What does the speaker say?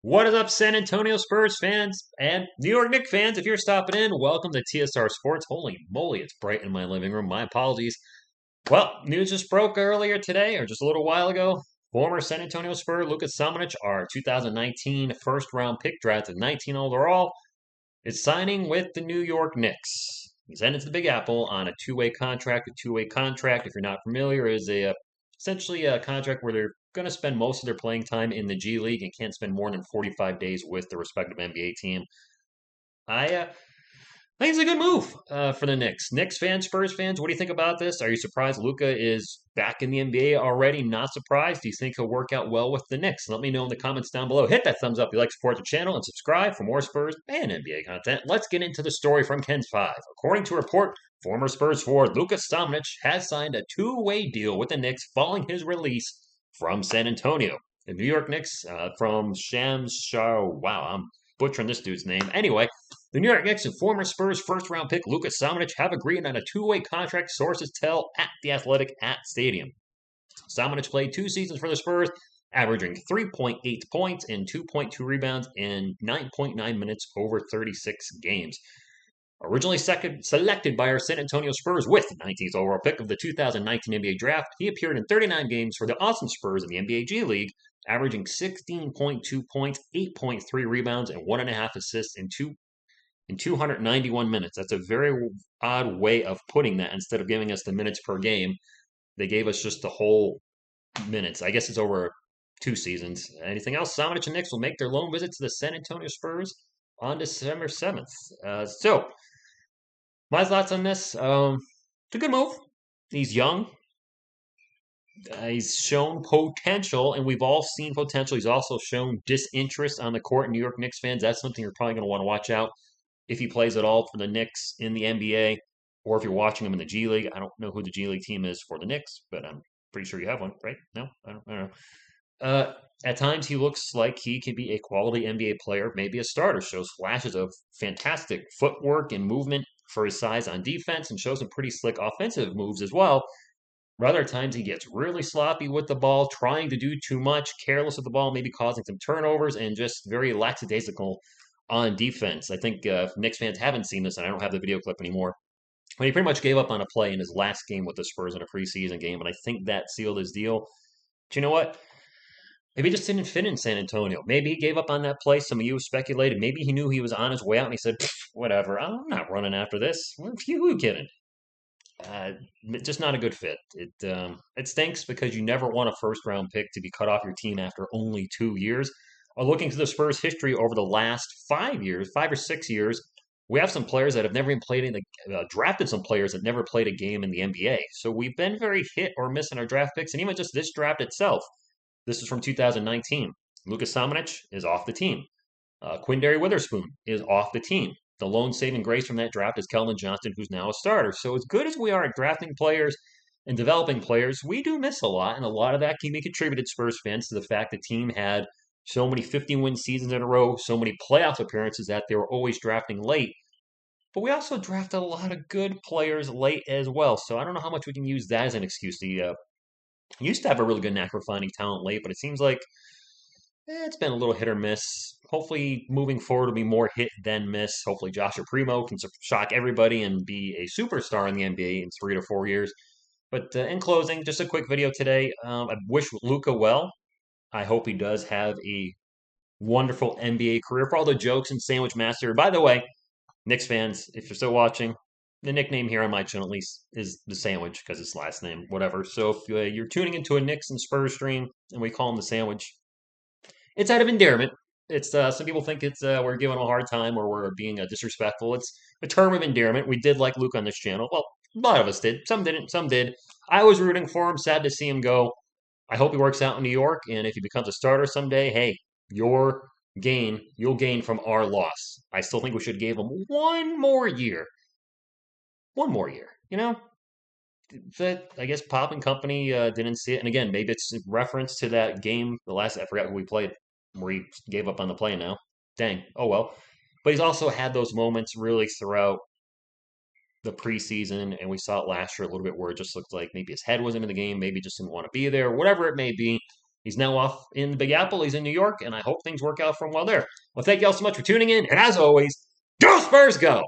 What is up, San Antonio Spurs fans and New York Knicks fans? If you're stopping in, welcome to TSR Sports. Holy moly, it's bright in my living room. My apologies. Well, news just broke earlier today, or just a little while ago. Former San Antonio Spur Luka Samanic, our 2019 first round pick drafted 19 overall, is signing with the New York Knicks. He's headed to the Big Apple on a two-way contract. A two-way contract, if you're not familiar, is essentially a contract where they're going to spend most of their playing time in the G League and can't spend more than 45 days with the respective NBA team. I think it's a good move for the Knicks. Knicks fans, Spurs fans, what do you think about this? Are you surprised Luka is back in the NBA already? Not surprised. Do you think he'll work out well with the Knicks? Let me know in the comments down below. Hit that thumbs up if you like to support the channel and subscribe for more Spurs and NBA content. Let's get into the story from Ken's 5. According to a report, former Spurs forward Luka Samanic has signed a two-way deal with the Knicks following his release from San Antonio. The New York Knicks from Shams Shah. Wow, I'm butchering this dude's name. Anyway, the New York Knicks and former Spurs first-round pick Luka Samanic have agreed on a two-way contract, sources tell at The Athletic at Stadium. Samanic played 2 seasons for the Spurs, averaging 3.8 points and 2.2 rebounds in 9.9 minutes over 36 games. Originally selected by our San Antonio Spurs with the 19th overall pick of the 2019 NBA Draft, he appeared in 39 games for the Austin Spurs in the NBA G League, averaging 16.2 points, 8.3 rebounds, and 1.5 assists in 291 minutes. That's a very odd way of putting that. Instead of giving us the minutes per game, they gave us just the whole minutes. I guess it's over 2 seasons. Anything else? Samanic and Knicks will make their loan visit to the San Antonio Spurs on December 7th. My thoughts on this. It's a good move. He's young. He's shown potential, and we've all seen potential. He's also shown disinterest on the court. New York Knicks fans, that's something you're probably going to want to watch out if he plays at all for the Knicks in the NBA, or if you're watching him in the G League. I don't know who the G League team is for the Knicks, but I'm pretty sure you have one, right? No, I don't know. At times, he looks like he could be a quality NBA player, maybe a starter. Shows flashes of fantastic footwork and movement for his size on defense, and shows some pretty slick offensive moves as well. But other times, he gets really sloppy with the ball, trying to do too much, careless with the ball, maybe causing some turnovers, and just very lackadaisical on defense. I think Knicks fans haven't seen this, and I don't have the video clip anymore. But he pretty much gave up on a play in his last game with the Spurs in a preseason game, and I think that sealed his deal. But you know what? Maybe he just didn't fit in San Antonio. Maybe he gave up on that play. Some of you have speculated. Maybe he knew he was on his way out, and he said, "Whatever, I'm not running after this. Who are you kidding?" Uh, just not a good fit. It stinks because you never want a first round pick to be cut off your team after only 2 years. Looking to the Spurs' history over the last 5 years, 5 or 6 years, we have some players that have never even played in the drafted some players that never played a game in the NBA. So we've been very hit or miss in our draft picks, and even just this draft itself. This is from 2019. Luka Samanic is off the team. Quindary Witherspoon is off the team. The lone saving grace from that draft is Keldon Johnson, who's now a starter. So as good as we are at drafting players and developing players, we do miss a lot, and a lot of that can be contributed, Spurs fans, to the fact the team had so many 50-win seasons in a row, so many playoff appearances that they were always drafting late. But we also drafted a lot of good players late as well. So I don't know how much we can use that as an excuse. The used to have a really good knack for finding talent late, but it seems like it's been a little hit or miss. Hopefully, moving forward, will be more hit than miss. Hopefully, Joshua Primo can shock everybody and be a superstar in the NBA in 3 to 4 years. But in closing, just a quick video today. I wish Luka well. I hope he does have a wonderful NBA career. For all the jokes and Sandwich Master. By the way, Knicks fans, if you're still watching, the nickname here on my channel at least is the Sandwich because it's last name, whatever. So if you're tuning into a Knicks and Spurs stream and we call him the Sandwich, it's out of endearment. It's some people think it's we're giving him a hard time or we're being disrespectful. It's a term of endearment. We did like Luke on this channel. Well, a lot of us did. Some didn't. Some did. I was rooting for him. Sad to see him go. I hope he works out in New York. And if he becomes a starter someday, hey, you'll gain from our loss. I still think we should give him one more year. One more year. You know, that I guess Pop and company didn't see it. And again, maybe it's in reference to that game, the last I forgot who we played, where he gave up on the play now. Dang. Oh well. But he's also had those moments really throughout the preseason, and we saw it last year a little bit where it just looked like maybe his head wasn't in the game, maybe just didn't want to be there, whatever it may be. He's now off in the Big Apple. He's in New York, and I hope things work out for him well there. Well, thank you all so much for tuning in. And as always, go Spurs, go!